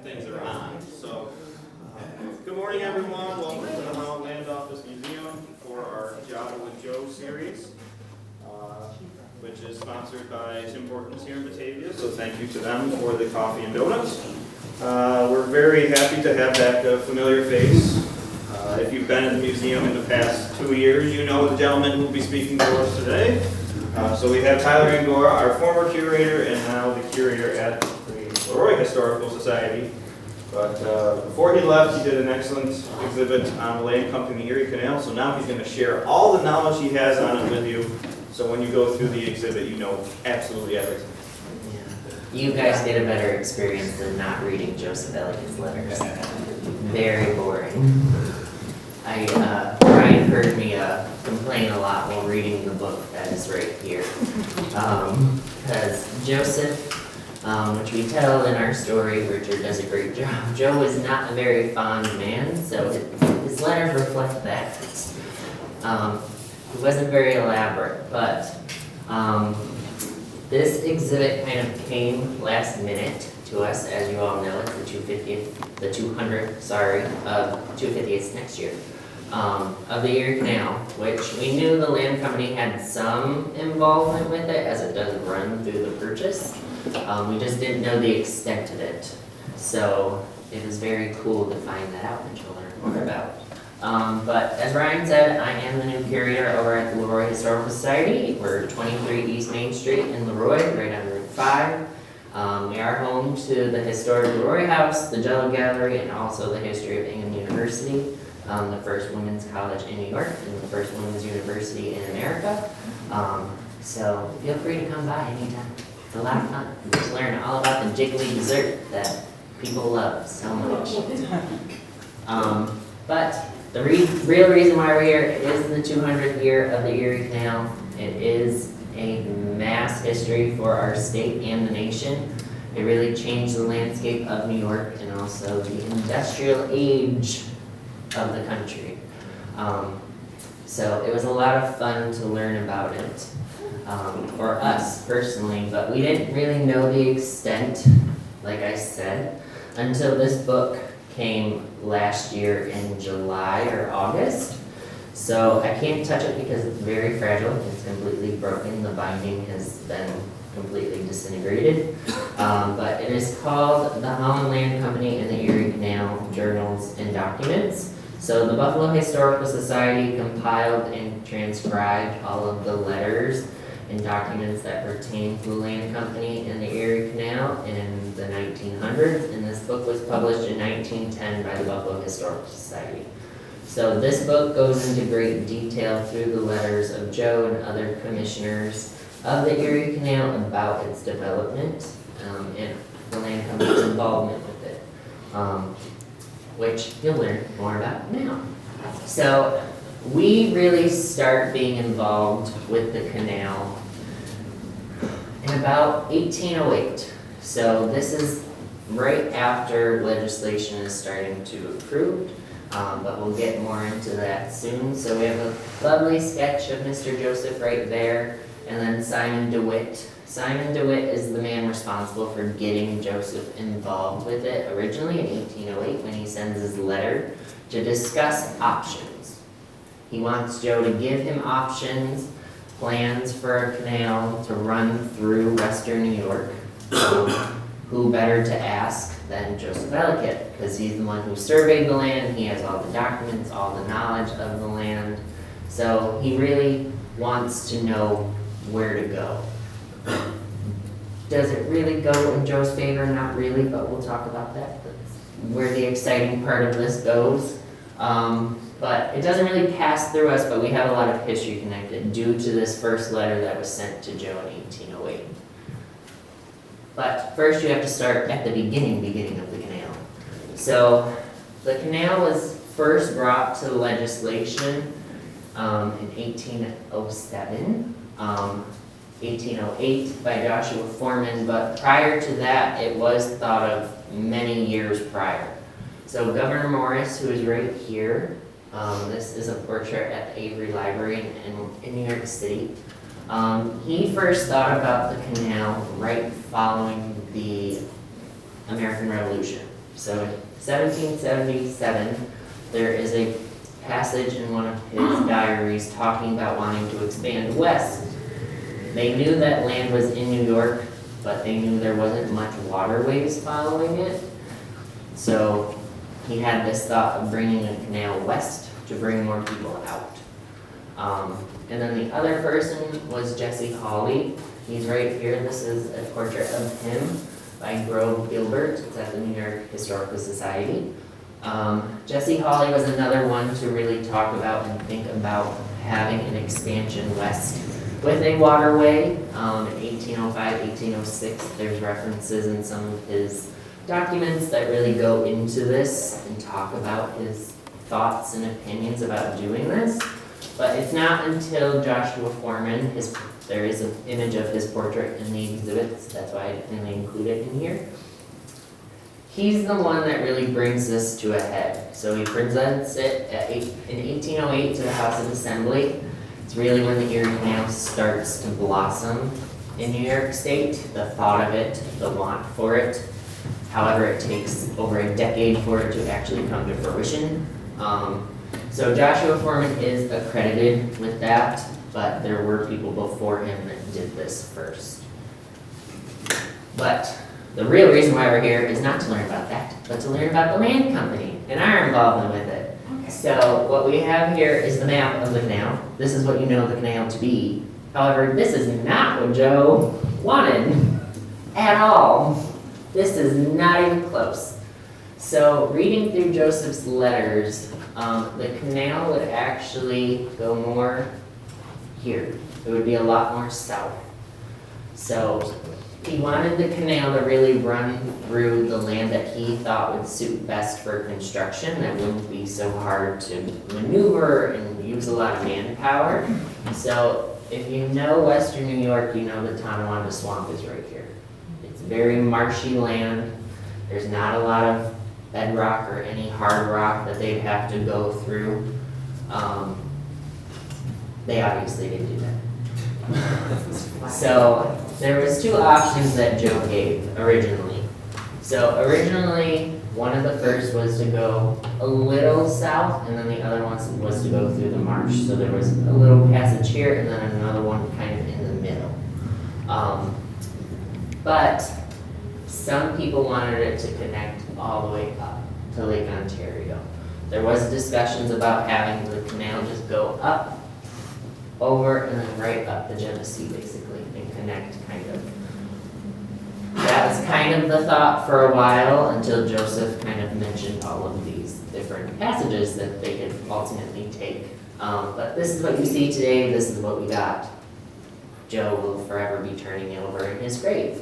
things are on. So, good morning, everyone. Welcome to the Holland Land Office Museum for our Java with Joe series, which is sponsored by Tim Hortons here in Batavia. So, thank you to them for the coffee and donuts. We're very happy to have back a familiar face. If you've been in the museum in the past 2 years, you know the gentleman who will be speaking to us today. So we have Tyler Angora, our former curator, and now the curator at the LeRoy Historical Society. But before he left, he did an excellent exhibit on the land company Erie Canal. So now he's going to share all the knowledge he has on it with you. So when you go through the exhibit, you know absolutely everything. You guys get a better experience than not reading Joseph Ellicott's letters. Very boring. Brian heard me complain a lot while reading the book that is right here. Because Joseph, which we tell in our story, Richard does a great job. Joe is not a very fond man, so his letters reflect that. It wasn't very elaborate, but this exhibit kind of came last minute to us. As you all know, it's the 250th next year. Of the Erie Canal, which we knew the land company had some involvement with it as it does run through the purchase. We just didn't know the extent of it. So it was very cool to find that out and to learn more about. But as Ryan said, I am the new curator over at the LeRoy Historical Society. We're 23 East Main Street in LeRoy, right on Route 5. We are home to the historic LeRoy House, the Jello Gallery, and also the history of Ingham University. The first women's college in New York and the first women's university in America. So feel free to come by anytime. It's a lot of fun. You just learn all about the jiggly dessert that people love so much. But the real reason why we're here is the 200th year of the Erie Canal. It is a mass history for our state and the nation. It really changed the landscape of New York and also the industrial age of the country. So it was a lot of fun to learn about it for us personally, but we didn't really know the extent, like I said, until this book came last year in July or August. So I can't touch it because it's very fragile. It's completely broken. The binding has been completely disintegrated. But it is called The Holland Land Company and the Erie Canal Journals and Documents. So the Buffalo Historical Society compiled and transcribed all of the letters and documents that pertain to the land company and the Erie Canal in the 1900s, and this book was published in 1910 by the Buffalo Historical Society. So this book goes into great detail through the letters of Joe and other commissioners of the Erie Canal about its development and the land company's involvement with it. Which you'll learn more about now. So we really start being involved with the canal in about 1808. So this is right after legislation is starting to approve, but we'll get more into that soon. So we have a lovely sketch of Mr. Joseph right there, and then Simon DeWitt. Simon DeWitt is the man responsible for getting Joseph involved with it originally in 1808 when he sends his letter to discuss options. He wants Joe to give him options, plans for a canal to run through western New York. Who better to ask than Joseph Ellicott, because he's the one who surveyed the land, he has all the documents, all the knowledge of the land. So he really wants to know where to go. Does it really go in Joe's favor? Not really, but we'll talk about that. That's where the exciting part of this goes. But it doesn't really pass through us, but we have a lot of history connected due to this first letter that was sent to Joe in 1808. But first you have to start at the beginning of the canal. So the canal was first brought to legislation in 1807. 1808 by Joshua Foreman, but prior to that, it was thought of many years prior. So Governor Morris, who is right here, this is a portrait at the Avery Library in New York City. He first thought about the canal right following the American Revolution. So in 1777, there is a passage in one of his diaries talking about wanting to expand west. They knew that land was in New York, but they knew there wasn't much waterways following it. So he had this thought of bringing a canal west to bring more people out. And then the other person was Jesse Hawley. He's right here. This is a portrait of him by Grove Gilbert. It's at the New York Historical Society. Jesse Hawley was another one to really talk about and think about having an expansion west with a waterway. In 1805, 1806, there's references in some of his documents that really go into this and talk about his thoughts and opinions about doing this. But it's not until Joshua Foreman, there is an image of his portrait in the exhibits, that's why I didn't include it in here. He's the one that really brings this to a head. So he presents it in 1808 to the House of Assembly. It's really when the Erie Canal starts to blossom in New York State, the thought of it, the want for it. However, it takes over a decade for it to actually come to fruition. So Joshua Foreman is accredited with that, but there were people before him that did this first. But the real reason why we're here is not to learn about that, but to learn about the land company and our involvement with it. Okay. So what we have here is the map of the canal. This is what you know the canal to be. However, this is not what Joe wanted at all. This is not even close. So reading through Joseph's letters, the canal would actually go more here. It would be a lot more south. So he wanted the canal to really run through the land that he thought would suit best for construction, that wouldn't be so hard to maneuver and use a lot of manpower. So if you know Western New York, you know the Tonawanda Swamp is right here. It's very marshy land. There's not a lot of bedrock or any hard rock that they'd have to go through. They obviously didn't do that. So there was two options that Joe gave originally. So originally, one of the first was to go a little south, and then the other one was to go through the marsh. So there was a little passage here, and then another one kind of in the middle. But some people wanted it to connect all the way up to Lake Ontario. There was discussions about having the canal just go up, over, and then right up the Genesee, basically, and connect kind of. That was kind of the thought for a while until Joseph kind of mentioned all of these different passages that they could ultimately take. But this is what you see today, this is what we got. Joe will forever be turning over in his grave.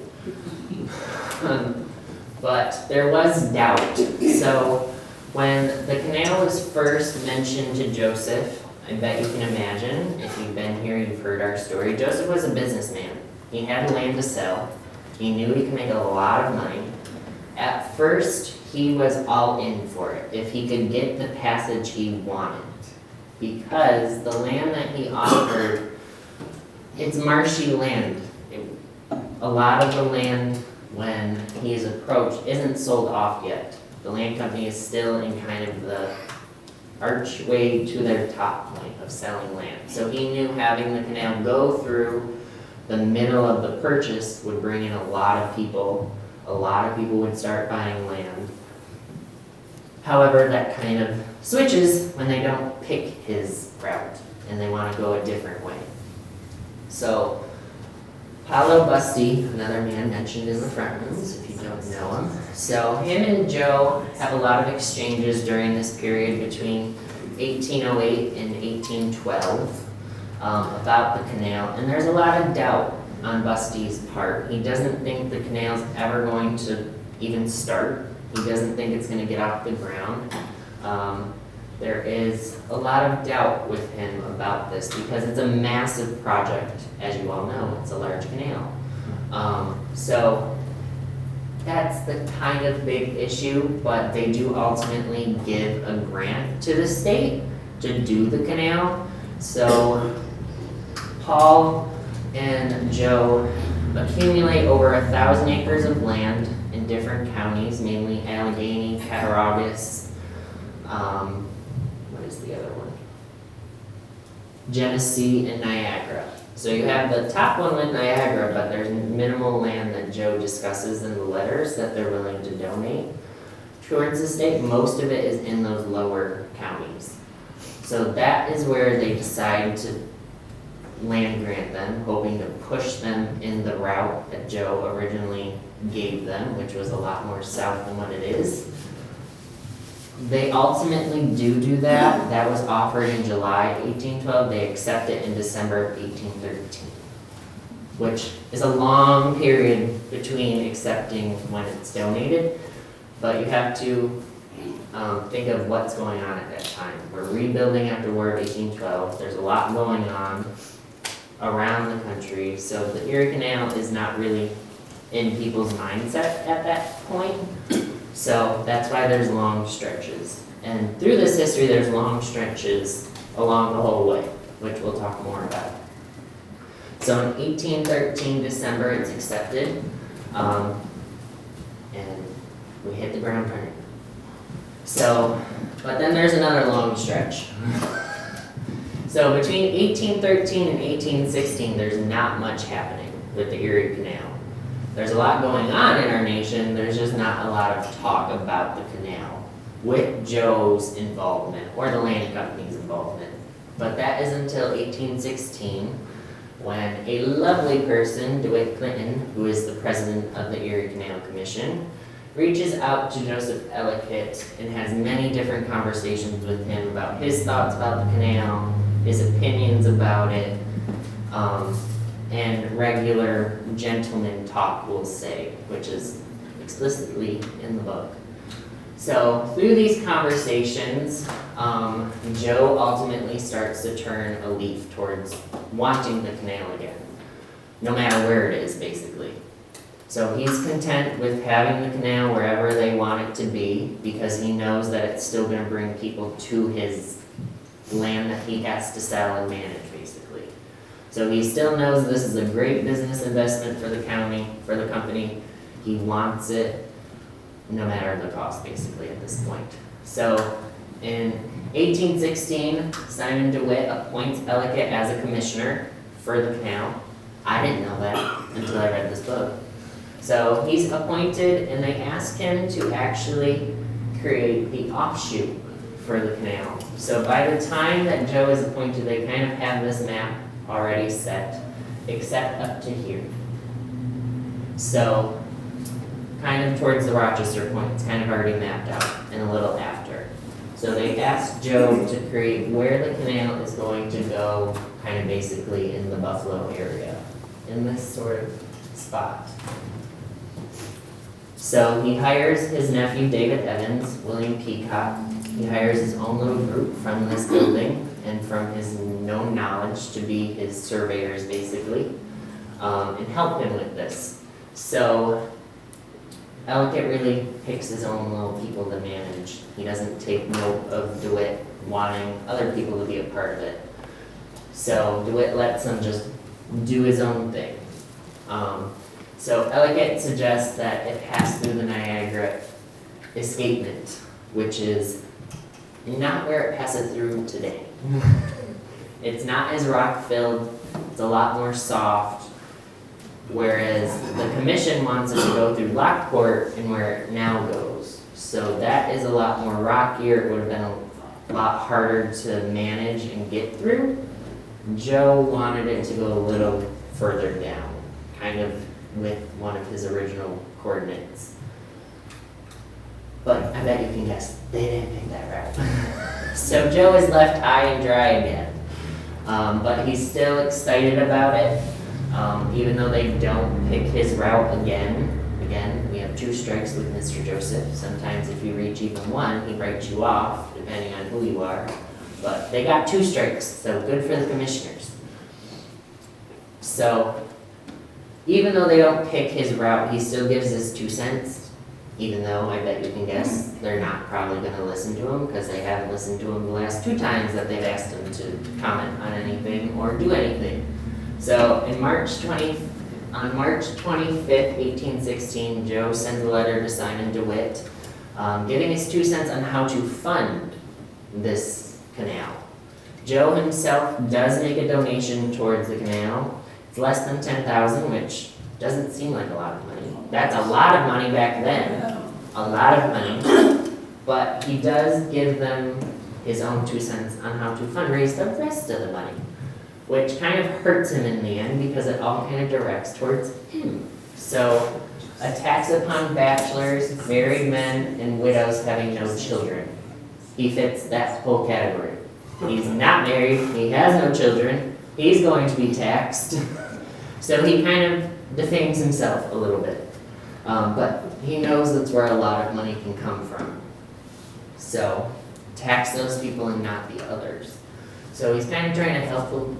But there was doubt. So when the canal was first mentioned to Joseph, I bet you can imagine, if you've been here, you've heard our story. Joseph was a businessman. He had land to sell. He knew he could make a lot of money. At first, he was all in for it, if he could get the passage he wanted. Because the land that he offered, it's marshy land. A lot of the land, when he is approached, isn't sold off yet. The land company is still in kind of the archway to their top point of selling land. So he knew having the canal go through the middle of the purchase would bring in a lot of people. A lot of people would start buying land. However, that kind of switches when they don't pick his route and they want to go a different way. So Paolo Busti, another man mentioned in the front rooms, if you don't know him. So him and Joe have a lot of exchanges during this period between 1808 and 1812 about the canal. And there's a lot of doubt on Busti's part. He doesn't think the canal's ever going to even start. He doesn't think it's going to get off the ground. There is a lot of doubt with him about this because it's a massive project, as you all know. It's a large canal. So that's the kind of big issue, but they do ultimately give a grant to the state to do the canal. So Paul and Joe accumulate over 1,000 acres of land in in different counties, mainly Allegheny, Cattaraugus, what is the other one? Genesee and Niagara. So you have the top one with Niagara, but there's minimal land that Joe discusses in the letters that they're willing to donate towards the state. Most of it is in those lower counties. So that is where they decide to land grant them, hoping to push them in the route that Joe originally gave them, which was a lot more south than what it is. They ultimately do that. That was offered in July 1812. They accept it in December of 1813, which is a long period between accepting when it's donated. But you have to think of what's going on at that time. We're rebuilding after War of 1812. There's a lot going on around the country. So the Erie Canal is not really in people's mindset at that point. So that's why there's long stretches. And through this history, there's long stretches along the whole way, which we'll talk more about. So in 1813, December, it's accepted. And we hit the ground running. So, but then there's another long stretch. So between 1813 and 1816, there's not much happening with the Erie Canal. There's a lot going on in our nation, there's just not a lot of talk about the canal with Joe's involvement or the land company's involvement. But that is until 1816 when a lovely person, DeWitt Clinton, who is the president of the Erie Canal Commission, reaches out to Joseph Ellicott and has many different conversations with him about his thoughts about the canal, his opinions about it, and regular gentleman talk, we'll say, which is explicitly in the book. So through these conversations, Joe ultimately starts to turn a leaf towards wanting the canal again, no matter where it is, basically. So he's content with having the canal wherever they want it to be because he knows that it's still going to bring people to his land that he has to sell and manage, basically. So he still knows this is a great business investment for the county, for the company. He wants it no matter the cost, basically, at this point. So in 1816, Simon DeWitt appoints Ellicott as a commissioner for the canal. I didn't know that until I read this book. So he's appointed, and they ask him to actually create the offshoot for the canal. So by the time that Joe is appointed, they kind of have this map already set, except up to here. So kind of towards the Rochester point, it's kind of already mapped out and a little after. So they asked Joe to create where the canal is going to go, kind of basically in the Buffalo area, in this sort of spot. So he hires his nephew David Evans, William Peacock. He hires his own little group from this building and from his known knowledge to be his surveyors, basically, and help him with this. So Ellicott really picks his own little people to manage. He doesn't take note of DeWitt wanting other people to be a part of it. So DeWitt lets him just do his own thing. So Ellicott suggests that it pass through the Niagara escapement, which is not where it passes through today. It's not as rock-filled, it's a lot more soft, whereas the commission wants it to go through Lockport and where it now goes. So that is a lot more rockier, it would have been a lot harder to manage and get through. Joe wanted it to go a little further down, kind of with one of his original coordinates. But I bet you can guess, they didn't pick that route. So Joe is left high and dry again. But he's still excited about it, even though they don't pick his route again. Again, we have 2 strikes with Mr. Joseph. Sometimes if you reach even 1, he writes you off, depending on who you are. But they got 2 strikes, so good for the commissioners. So even though they don't pick his route, he still gives his 2 cents, even though I bet you can guess they're not probably going to listen to him because they haven't listened to him the last 2 times that they've asked him to comment on anything or do anything. So in March 20, On March 25th, 1816, Joe sends a letter to Simon DeWitt, giving his 2 cents on how to fund this canal. Joe himself does make a donation towards the canal. It's less than $10,000, which doesn't seem like a lot of money. That's a lot of money back then, a lot of money. But he does give them his own 2 cents on how to fundraise the rest of the money, which kind of hurts him in the end because it all kind of directs towards him. So, a tax upon bachelors, married men, and widows having no children. He fits that whole category. He's not married, he has no children, he's going to be taxed. So he kind of defames himself a little bit. But he knows that's where a lot of money can come from. So, tax those people and not the others. So he's kind of trying to help the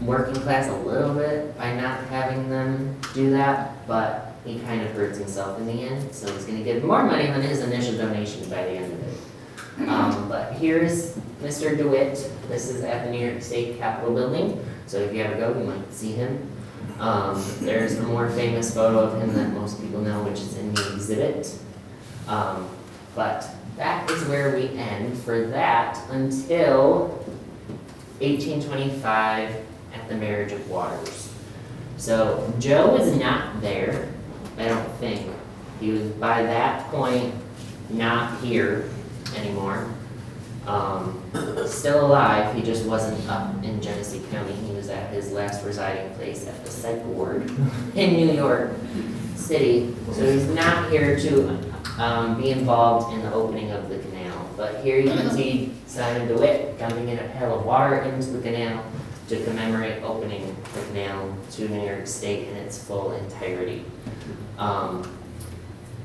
working class a little bit by not having them do that, but he kind of hurts himself in the end, so he's going to give more money than his initial donation by the end of it. But here's Mr. DeWitt. This is at the New York State Capitol building, so if you ever go, you might see him. There's a more famous photo of him that most people know, which is in the exhibit. But that is where we end for that until 1825 at the Marriage of Waters. So Joe was not there, I don't think. He was by that point not here anymore. Still alive, he just wasn't up in Genesee County. He was at his last residing place at the Psych Ward in New York City. So he's not here to be involved in the opening of the canal. But here you can see Simon DeWitt dumping in a pail of water into the canal to commemorate opening the canal to New York State in its full entirety.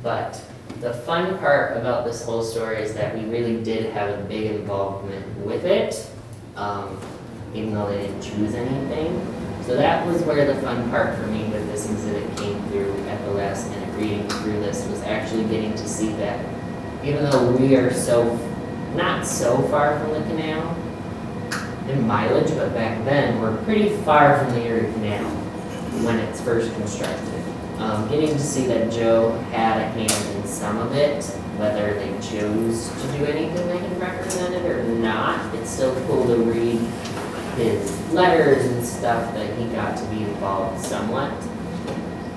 But the fun part about this whole story is that we really did have a big involvement with it, even though they didn't choose anything. So that was where the fun part for me with this exhibit came through at the last minute reading through this, was actually getting to see that even though we are not so far from the canal in mileage, but back then we're pretty far from the Erie Canal when it's first constructed. Getting to see that Joe had a hand in some of it, whether they chose to do anything that he represented or not, it's still cool to read his letters and stuff that he got to be involved somewhat.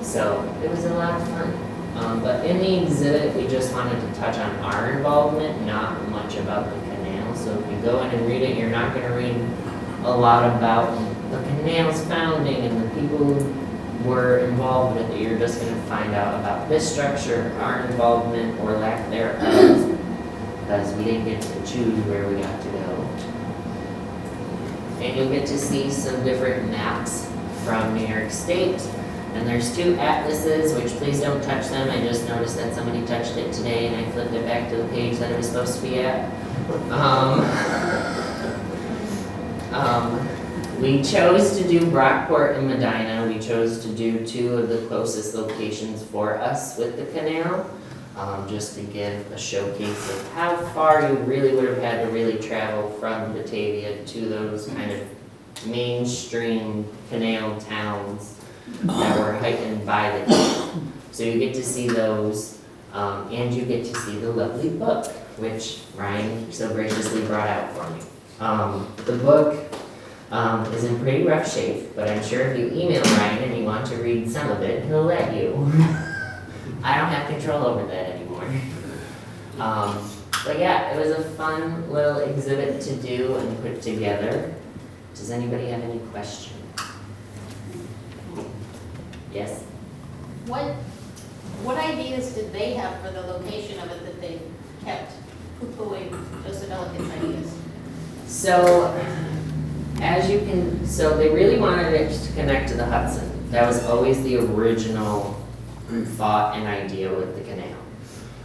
So it was a lot of fun. But in the exhibit, we just wanted to touch on our involvement, not much about the canal. So if you go in and read it, you're not going to read a lot about the canal's founding and the people who were involved with it. You're just going to find out about this structure, our involvement or lack thereof, because we didn't get to choose where we got to go. And you'll get to see some different maps from New York State. And there's 2 atlases, which please don't touch them. I just noticed that somebody touched it today and I flipped it back to the page that it was supposed to be at. We chose to do Brockport and Medina. We chose to do 2 of the closest locations for us with the canal, just to give a showcase of how far you really would have had to really travel from Batavia to those kind of mainstream canal towns that were heightened by the canal. So you get to see those, and you get to see the lovely book, which Ryan so graciously brought out for me. The book is in pretty rough shape, but I'm sure if you email Ryan and you want to read some of it, he'll let you. I don't have control over that anymore. But yeah, it was a fun little exhibit to do and put together. Does anybody have any questions? Yes? What ideas did they have for the location of it that they kept poo-pooing Joseph Ellicott's ideas? So, so they really wanted it to connect to the Hudson. That was always the original thought and idea with the canal.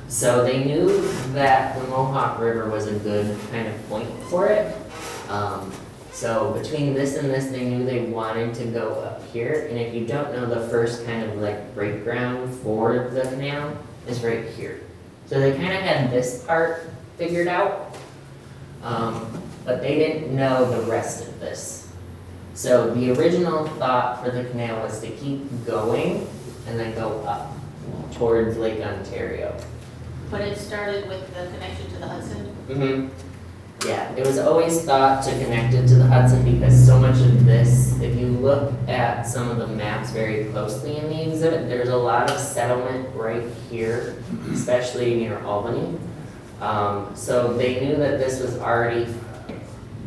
So they knew that the Mohawk River was a good kind of point for it. So between this and this, they knew they wanted to go up here. And if you don't know, the first kind of like break ground for the canal is right here. So they kind of had this part figured out, but they didn't know the rest of this. So the original thought for the canal was to keep going and then go up towards Lake Ontario. But it started with the connection to the Hudson. Mm-hmm. Yeah, it was always thought to connect it to the Hudson because so much of this, if you look at some of the maps very closely in the exhibit, there's a lot of settlement right here, especially near Albany. So they knew that this was already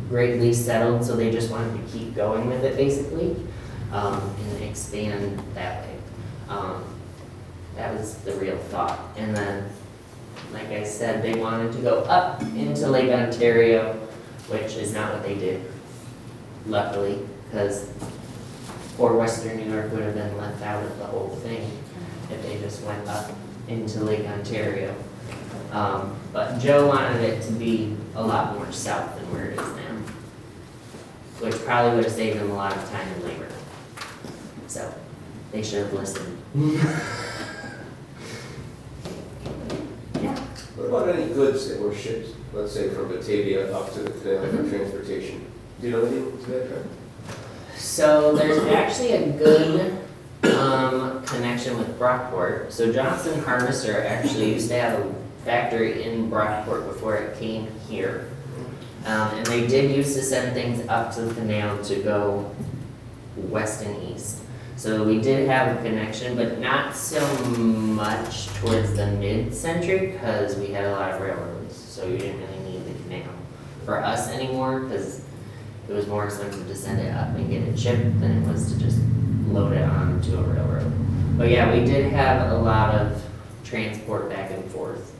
greatly settled, so they just wanted to keep going with it basically, and expand that way. That was the real thought. And then, like I said, they wanted to go up into Lake Ontario, which is not what they did, luckily, because poor Western New York would have been left out of the whole thing if they just went up into Lake Ontario. But Joe wanted it to be a lot more south than where it is now, which probably would have saved him a lot of time and labor. So, they should have listened. What about any goods that were shipped, let's say from Batavia up to the canal for transportation? Do you know anything to that effect? So there's actually a good connection with Brockport. So Johnson Harvester actually used to have a factory in Brockport before it came here. And they did used to send things up to the canal to go west and east. So we did have a connection, but not so much towards the mid-century because we had a lot of railroads. So you didn't really need the canal for us anymore because it was more expensive to send it up and get it shipped than it was to just load it onto a railroad. But yeah, we did have a lot of transport back and forth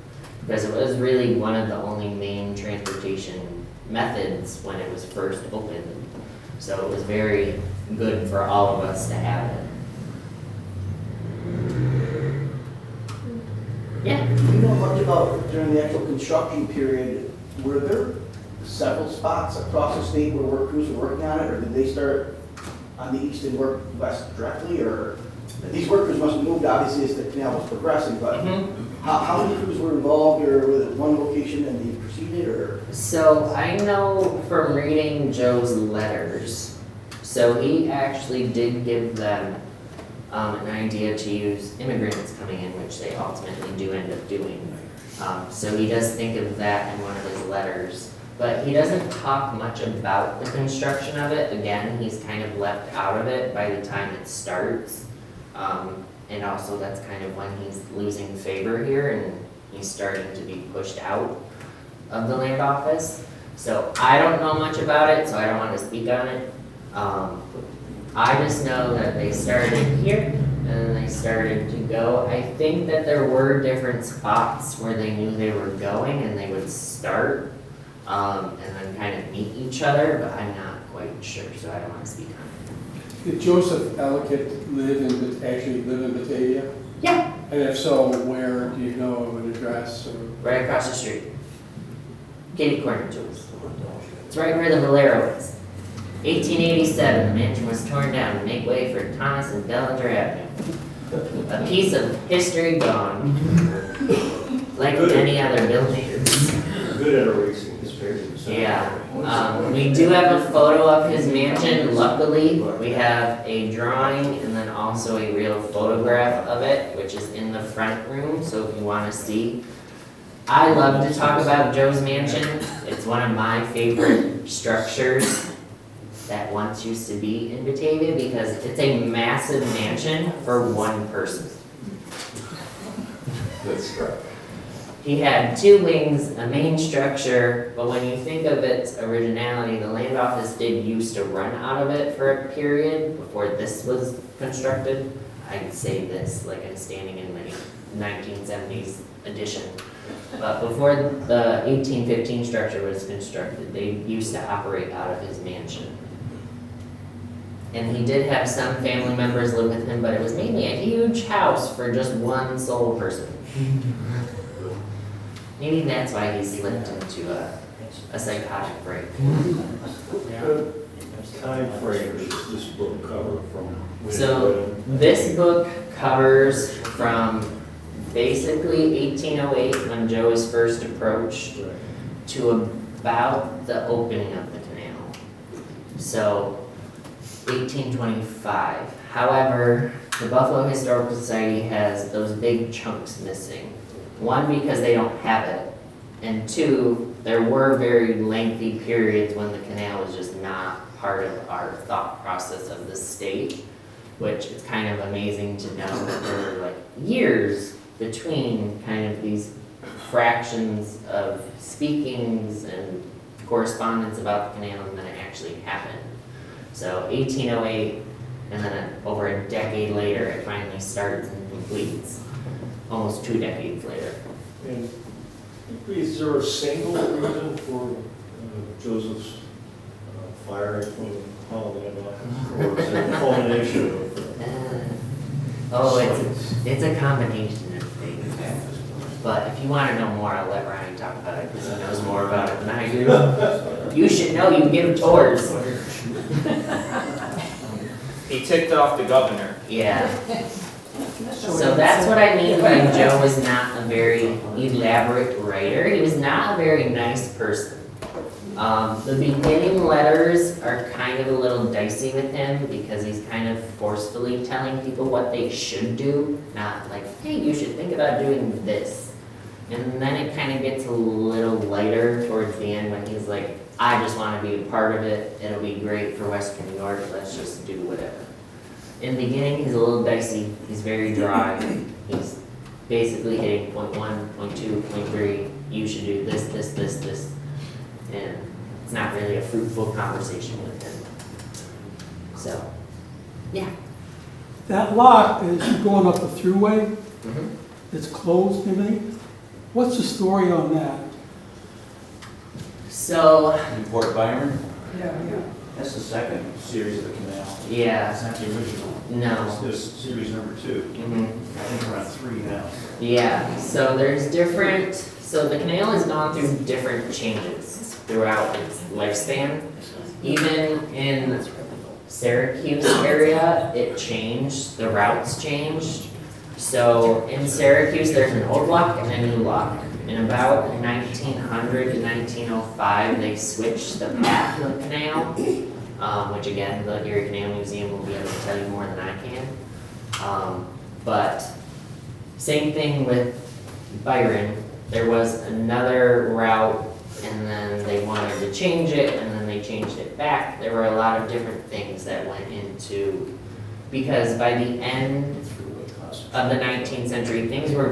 because it was really one of the only main transportation methods when it was first opened. So it was very good for all of us to have it. Yeah. Do you know much about during the actual construction period, were there several spots across the state where work crews were working on it, or did they start on the east and work west directly, or these workers must have moved obviously as the canal was progressing, but how many crews were involved, or was it one location and they proceeded, or? So I know from reading Joe's letters, so he actually did give them an idea to use immigrants coming in, which they ultimately do end up doing. So he does think of that in one of his letters, but he doesn't talk much about the construction of it. Again, he's kind of left out of it by the time it starts. And also that's kind of when he's losing favor here and he's starting to be pushed out of the land office. So I don't know much about it, so I don't want to speak on it. I just know that they started here and then they started to go. I think that there were different spots where they knew they were going and they would start and then kind of meet each other, but I'm not quite sure, so I don't want to speak on it. Did Joseph Ellicott actually live in Batavia? Yeah. And if so, where, do you know of an address or? Right across the street. Kitty corner tools. It's right where the Valero is. 1887, the mansion was torn down to make way for Thomas and Bellinger Avenue. A piece of history gone, like many other buildings. Good at erasing history. Yeah, we do have a photo of his mansion, luckily. We have a drawing and then also a real photograph of it, which is in the front room, so if you want to see. I love to talk about Joe's mansion. It's one of my favorite structures that once used to be in Batavia because it's a massive mansion for one person. That's correct. He had two wings, a main structure, but when you think of its originality, the land office did used to run out of it for a period before this was constructed. I'd say this like I'm standing in the 1970s edition. But before the 1815 structure was constructed, they used to operate out of his mansion. And he did have some family members live with him, but it was mainly a huge house for just one sole person. Maybe that's why he slipped into a psychotic break. Time frame does this book cover from? So this book covers from basically 1808 when Joe was first approached to about the opening of the canal. So 1825. However, the Buffalo Historical Society has those big chunks missing. One, because they don't have it, and two, there were very lengthy periods when the canal was just not part of our thought process of the state, which is kind of amazing to know that there were like years between kind of these fractions of speakings and correspondence about the canal and then it actually happened. So 1808, and then over a decade later, it finally starts and completes, almost 2 decades later. And is there a single reason for Joseph's firing from the Holland Land Office? Or is it a culmination of? It's a combination of things. But if you want to know more, I'll let Ryan talk about it because he knows more about it than I do. You should know, you give tours. He ticked off the governor. Yeah. So that's what I mean by Joe was not a very elaborate writer. He was not a very nice person. The beginning letters are kind of a little dicey with him because he's kind of forcefully telling people what they should do, not like, hey, you should think about doing this. And then it kind of gets a little lighter towards the end when he's like, I just want to be a part of it. It'll be great for Western New York. Let's just do whatever. In the beginning, he's a little dicey. He's very dry. He's basically hitting point 1, point 2, point 3. You should do this, this, this, this. And it's not really a fruitful conversation with him. So, yeah. That lot is going up the thruway, Mhm. it's closed, and everything. What's the story on that? So, Fort Byron? Yeah. That's the second series of the canal. yeah, It's not the original. no. It's series number 2. Mhm. I think we're on 3 now. Yeah, so there's different, so the canal has gone through different changes throughout its lifespan. Even in Syracuse area, it changed, the routes changed. So in Syracuse, there's an old lock and a new lock. In about 1900 to 1905, they switched the path of the canal, which again, the Erie Canal Museum will be able to tell you more than I can. But same thing with Byron. There was another route and then they wanted to change it and then they changed it back. There were a lot of different things that went into, because by the end of the 19th century, things were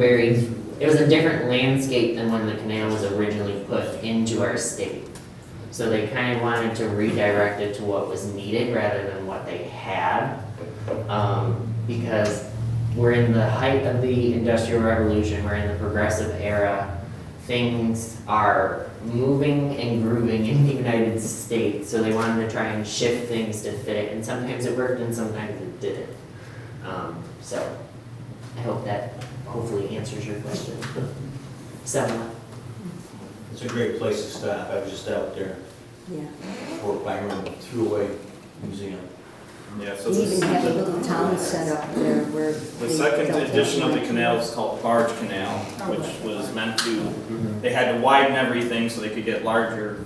it was a different landscape than when the canal was originally put into our state. So they kind of wanted to redirect it to what was needed rather than what they had. Because we're in the height of the Industrial Revolution, we're in the progressive era. Things are moving and grooving in the United States, so they wanted to try and shift things to fit it, and sometimes it worked and sometimes it didn't. So I hope that hopefully answers your question. Somewhat. It's a great place to stop. I was just out there. Yeah. Fort Byron Thruway Museum. Yeah, so We even have a little town set up there where. the second edition of the canal is called Barge Canal, which was meant to, they had to widen everything so they could get larger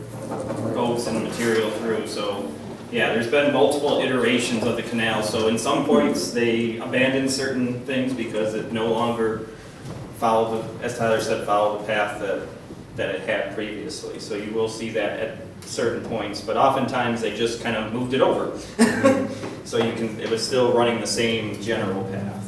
boats and material through. So, yeah, there's been multiple iterations of the canal. So in some points, they abandoned certain things because it no longer followed, as Tyler said, followed the path that it had previously. So you will see that at certain points, but oftentimes they just kind of moved it over. So it was still running the same general path.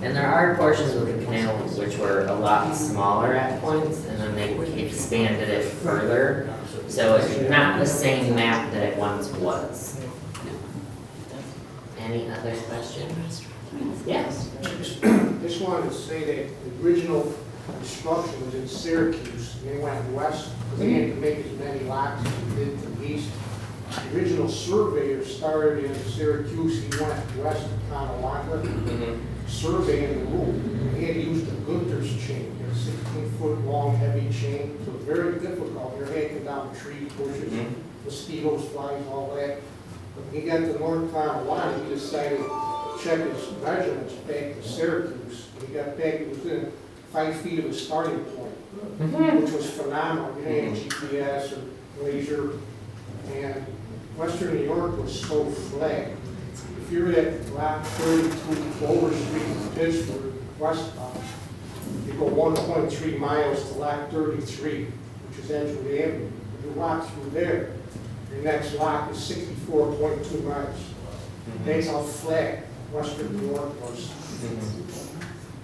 And there are portions of the canal which were a lot smaller at points, and then they expanded it further. So it's not the same map that it once was. Any other questions? Yes? Just wanted to say that the original construction was in Syracuse, and they went west, because they had to make as many lots as they did to the east. The original surveyor started in Syracuse, he went west to Tonawanda, surveying the room. He had to use the Gunter's chain, a 16-foot long, heavy chain, so it's very difficult. You're hacking down trees, bushes, mosquitoes, flies, all that. When he got to North Tonawanda, he decided to check his measurements back to Syracuse. He got back, it was within 5 feet of his starting point, which was phenomenal. You had GPS or laser, and Western New York was so flat. If you're at Lot 32 Clover Street in Pittsburgh, westbound, you go 1.3 miles to Lot 33, which is Edgewood Avenue. If you walk through there, your next lot is 64.2 miles. That's how flat Western New York was.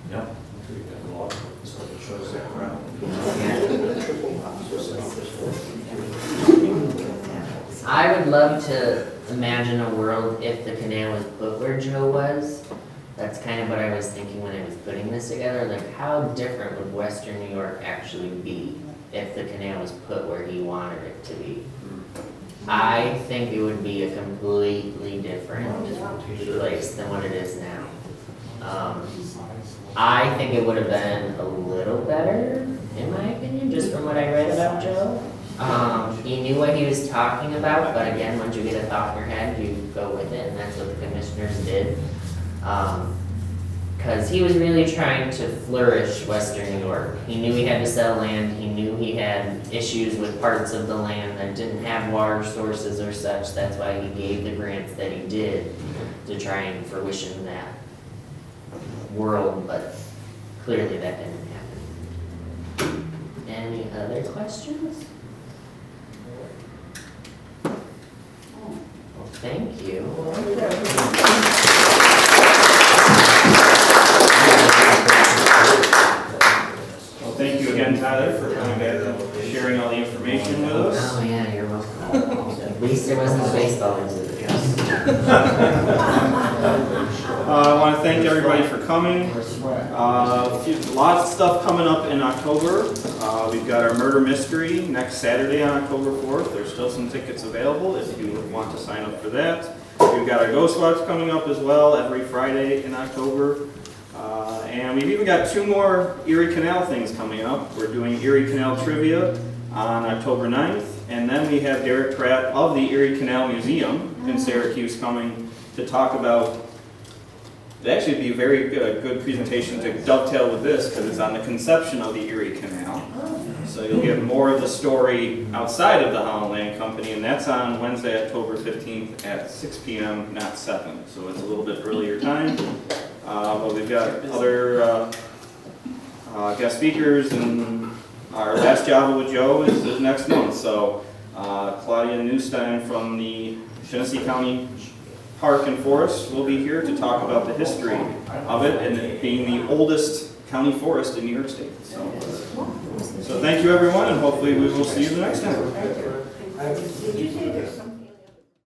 Yep. I would love to imagine a world if the canal was put where Joe was. That's kind of what I was thinking when I was putting this together. Like, how different would Western New York actually be if the canal was put where he wanted it to be? I think it would be a completely different place than what it is now. I think it would have been a little better, in my opinion, just from what I read about Joe. He knew what he was talking about, but again, once you get a thought in your head, you go with it, and that's what the commissioners did. Because he was really trying to flourish Western New York. He knew he had to sell land, he knew he had issues with parts of the land that didn't have water sources or such. That's why he gave the grants that he did to try and fruition that world, but clearly that didn't happen. Any other questions? Well, thank you. Well, thank you again, Tyler, for coming back and sharing all the information with us. Oh yeah, you're welcome. At least there wasn't a baseball exhibit. I want to thank everybody for coming. Lots of stuff coming up in October. We've got our murder mystery next Saturday on October 4th. There's still some tickets available if you want to sign up for that. We've got our Ghost Walks coming up as well every Friday in October. And we've even got 2 more Erie Canal things coming up. We're doing Erie Canal Trivia on October 9th. And then we have Derek Pratt of the Erie Canal Museum in Syracuse coming to talk about. It actually would be a very good presentation to dovetail with this because it's on the conception of the Erie Canal. So you'll get more of the story outside of the Holland Land Company, and that's on Wednesday, October 15th at 6 p.m., not 7. So it's a little bit earlier time. But we've got other guest speakers, and our last Java with Joe is next month. So Claudia Newstein from the Genesee County Park and Forest will be here to talk about the history of it and it being the oldest county forest in New York State. So thank you everyone, and hopefully we will see you the next time.